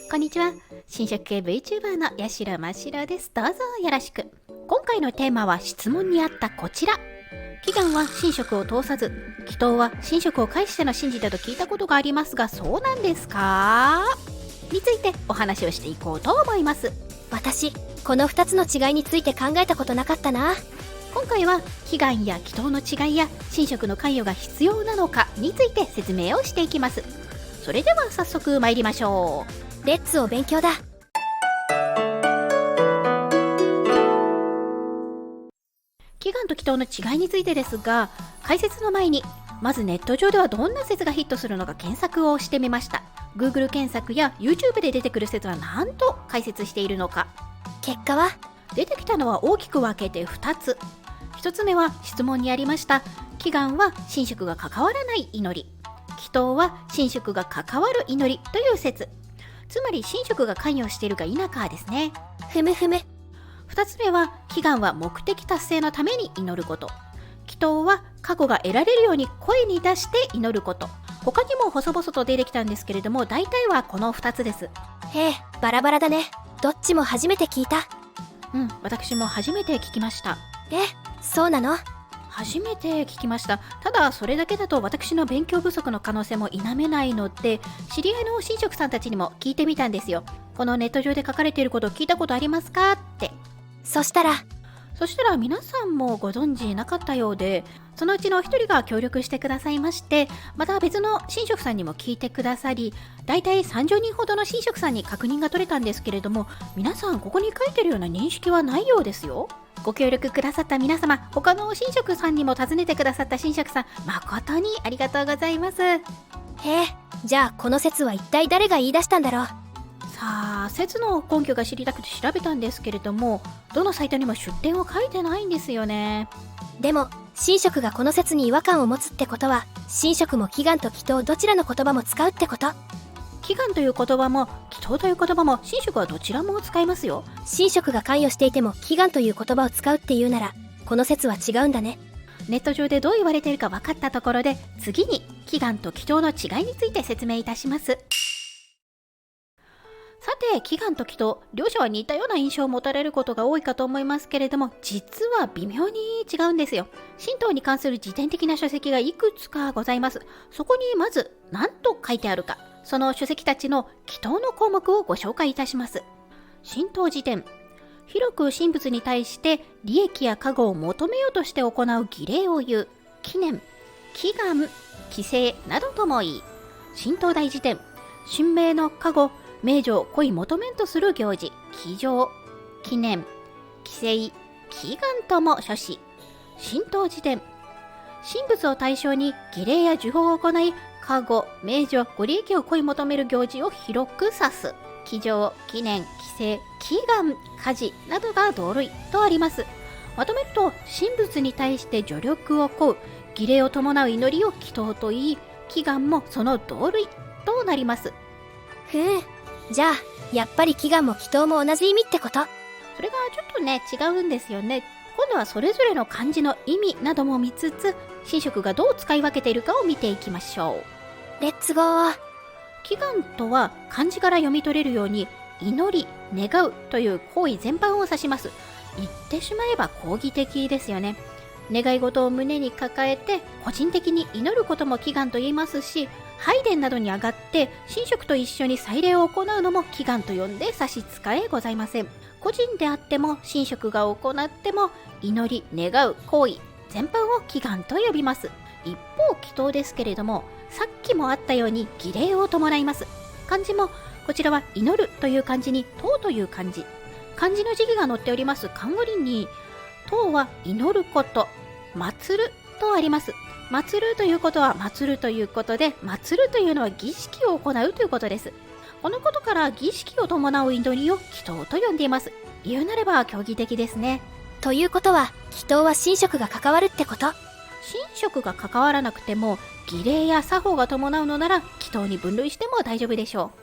こんにちは。新食系 VTuber の八代真白です。どうぞよろしく。今回のテーマは質問にあったこちら。祈願は神職を通さず、祈祷は神職を介しての神事だと聞いたことがありますが、そうなんですかについてお話をしていこうと思います。私、この2つの違いについて考えたことなかったな。今回は祈願や祈祷の違いや神職の関与が必要なのかについて説明をしていきます。それでは早速参りましょう。レッツお勉強だ。祈願と祈祷の違いについてですが、解説の前にまずネット上ではどんな説がヒットするのか検索をしてみました。 Google 検索や YouTube で出てくる説は何と解説しているのか。結果は出てきたのは大きく分けて2つ。1つ目は質問にありました祈願は神職が関わらない祈り、祈祷は神職が関わる祈りという説。つまり神職が関与しているか否かですね。ふむふむ。2つ目は祈願は目的達成のために祈ること、祈祷は過去が得られるように声に出して祈ること。他にも細々と出てきたんですけれども、大体はこの2つです。へえ、バラバラだね。どっちも初めて聞いた。私も初めて聞きました。そうなの？初めて聞きました。ただそれだけだと私の勉強不足の可能性も否めないので、知り合いの神職さんたちにも聞いてみたんですよ。このネット上で書かれていることを聞いたことありますかって。そしたら皆さんもご存知なかったようで、そのうちの一人が協力してくださいまして、また別の神職さんにも聞いてくださり、だいたい30人ほどの神職さんに確認が取れたんですけれども、皆さんここに書いてるような認識はないようですよ。ご協力くださった皆様、他の神職さんにも尋ねてくださった神職さん、誠にありがとうございます。じゃあこの説は一体誰が言い出したんだろう。さあ、説の根拠が知りたくて調べたんですけれども、どのサイトにも出典を書いてないんですよね。でも神職がこの説に違和感を持つってことは、神職も祈願と祈祷どちらの言葉も使うってこと。祈願という言葉も祈祷という言葉も神職はどちらも使いますよ。神職が関与していても祈願という言葉を使うっていうなら、この説は違うんだね。ネット上でどう言われているか分かったところで、次に祈願と祈祷の違いについて説明いたします。さて、祈願と祈祷、両者は似たような印象を持たれることが多いかと思いますけれども、実は微妙に違うんですよ。神道に関する辞典的な書籍がいくつかございます。そこにまず何と書いてあるか、その書籍たちの祈祷の項目をご紹介いたします。神道辞典。広く神仏に対して利益や加護を求めようとして行う儀礼を言う。祈念、祈願、祈請などともいい。神道大辞典。神明の加護、名誉を恋求めんとする行事、祈上、祈念、祈請、祈願とも書し。神道辞典。神仏を対象に儀礼や呪法を行い、加護、名誉、ご利益を恋求める行事を広く指す。祈上、祈念、祈請、祈願、家事などが同類とあります。まとめると、神仏に対して助力を請う、儀礼を伴う祈りを祈祷といい、祈願もその同類となります。じゃあやっぱり祈願も祈祷も同じ意味ってこと。それがちょっとね、違うんですよね。今度はそれぞれの漢字の意味なども見つつ、神職がどう使い分けているかを見ていきましょう。レッツゴー。祈願とは漢字から読み取れるように、祈り、願うという行為全般を指します。言ってしまえば講義的ですよね。願い事を胸に抱えて個人的に祈ることも祈願と言いますし、拝殿などに上がって神職と一緒に祭礼を行うのも祈願と呼んで差し支えございません。個人であっても神職が行っても、祈り、願う行為全般を祈願と呼びます。一方祈祷ですけれども、さっきもあったように儀礼を伴います。漢字もこちらは祈るという漢字に祷という漢字の字義が載っております漢語林に、祷は祈ること、祀るとあります。祀るということは祀るということで、祀るというのは儀式を行うということです。このことから儀式を伴う祈りを祈祷と呼んでいます。言うなれば競技的ですね。ということは祈祷は神職が関わるってこと。神職が関わらなくても儀礼や作法が伴うのなら祈祷に分類しても大丈夫でしょう。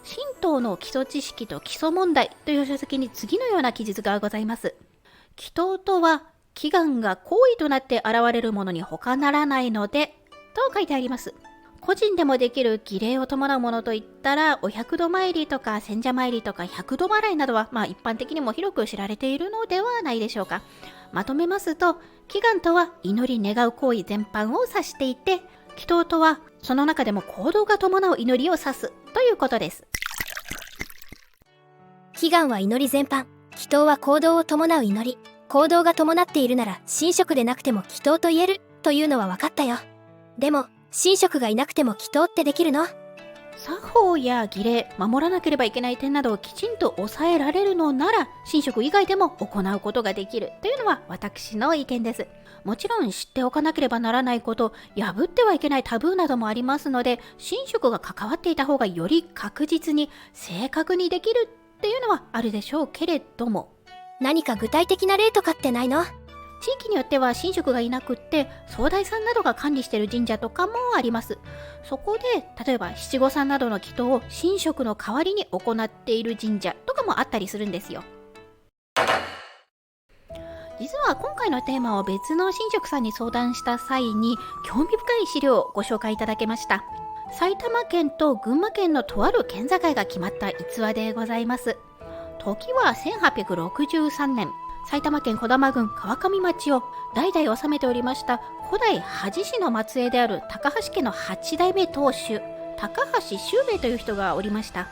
神道の基礎知識と基礎問題という書籍に次のような記述がございます。祈祷とは祈願が行為となって現れるものに他ならないのでと書いてあります。個人でもできる儀礼を伴うものといったら、お百度参りとか千社参りとか百度払いなどは、一般的にも広く知られているのではないでしょうか。まとめますと、祈願とは祈り願う行為全般を指していて、祈祷とはその中でも行動が伴う祈りを指すということです。祈願は祈り全般、祈祷は行動を伴う祈り。行動が伴っているなら神職でなくても祈祷と言えるというのは分かったよ。でも神職がいなくても祈祷ってできるの？作法や儀礼、守らなければいけない点などをきちんと抑えられるのなら、神職以外でも行うことができるというのは私の意見です。もちろん知っておかなければならないこと、破ってはいけないタブーなどもありますので、神職が関わっていた方がより確実に正確にできるっていうのはあるでしょうけれども、何か具体的な例とかってないの？地域によっては神職がいなくって総大さんなどが管理している神社とかもあります。そこで例えば七五三などの祈祷を神職の代わりに行っている神社とかもあったりするんですよ。実は今回のテーマを別の神職さんに相談した際に興味深い資料をご紹介いただけました。埼玉県と群馬県のとある県境が決まった逸話でございます。時は1863年、埼玉県児玉郡川上町を代々治めておりました古代恥氏の末裔である高橋家の8代目当主、高橋周兵衛という人がおりました。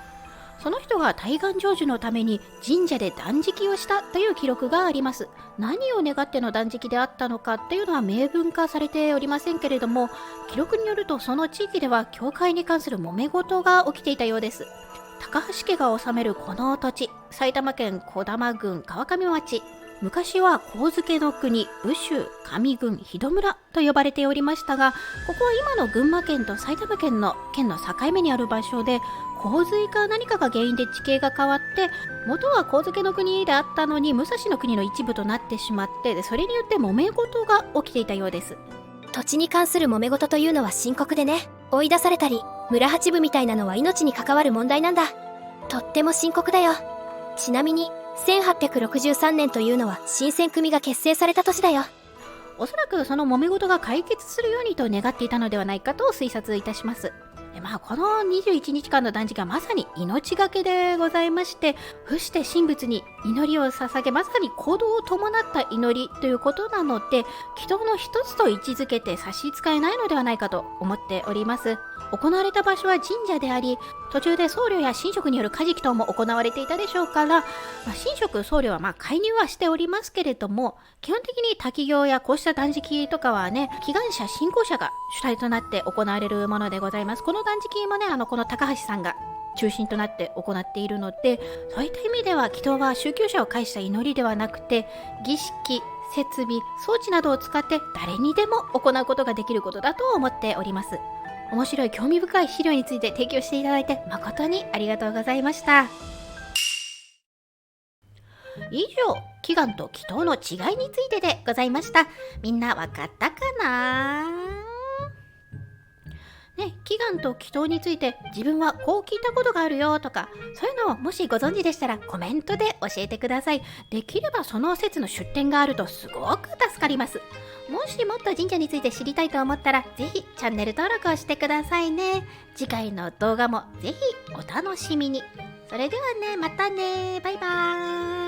その人が大願成就のために神社で断食をしたという記録があります。何を願っての断食であったのかっていうのは明文化されておりませんけれども、記録によるとその地域では教会に関する揉め事が起きていたようです。高橋家が治めるこの土地、埼玉県児玉郡川上町、昔は上野の国、武州、上郡、日戸村と呼ばれておりましたが、ここは今の群馬県と埼玉県の境目にある場所で、洪水か何かが原因で地形が変わって、元は上野の国であったのに武蔵の国の一部となってしまって、それによって揉め事が起きていたようです。土地に関する揉め事というのは深刻でね、追い出されたり村八部みたいなのは命に関わる問題なんだ。とっても深刻だよ。ちなみに1863年というのは新選組が結成された年だよ。おそらくその揉め事が解決するようにと願っていたのではないかと推察いたします。この21日間の断食がまさに命がけでございまして、伏して神仏に祈りを捧げ、まさに行動を伴った祈りということなので、祈祷の一つと位置づけて差し支えないのではないかと思っております。行われた場所は神社であり、途中で僧侶や神職による家事祈祷も行われていたでしょうから、神職僧侶は介入はしておりますけれども、基本的に滝行やこうした断食とかはね、祈願者信仰者が主体となって行われるものでございます。この断食もね、この高橋さんが中心となって行っているので、そういった意味では祈祷は宗教者を介した祈りではなくて、儀式、設備、装置などを使って誰にでも行うことができることだと思っております。面白い興味深い資料について提供していただいて誠にありがとうございました。以上、祈願と祈祷の違いについてでございました。みんなわかったかな？ね、祈願と祈祷について自分はこう聞いたことがあるよとか、そういうのをもしご存知でしたらコメントで教えてください。できればその説の出典があるとすごく助かります。もしもっと神社について知りたいと思ったらぜひチャンネル登録をしてくださいね。次回の動画もぜひお楽しみに。それではね、またね、バイバーイ。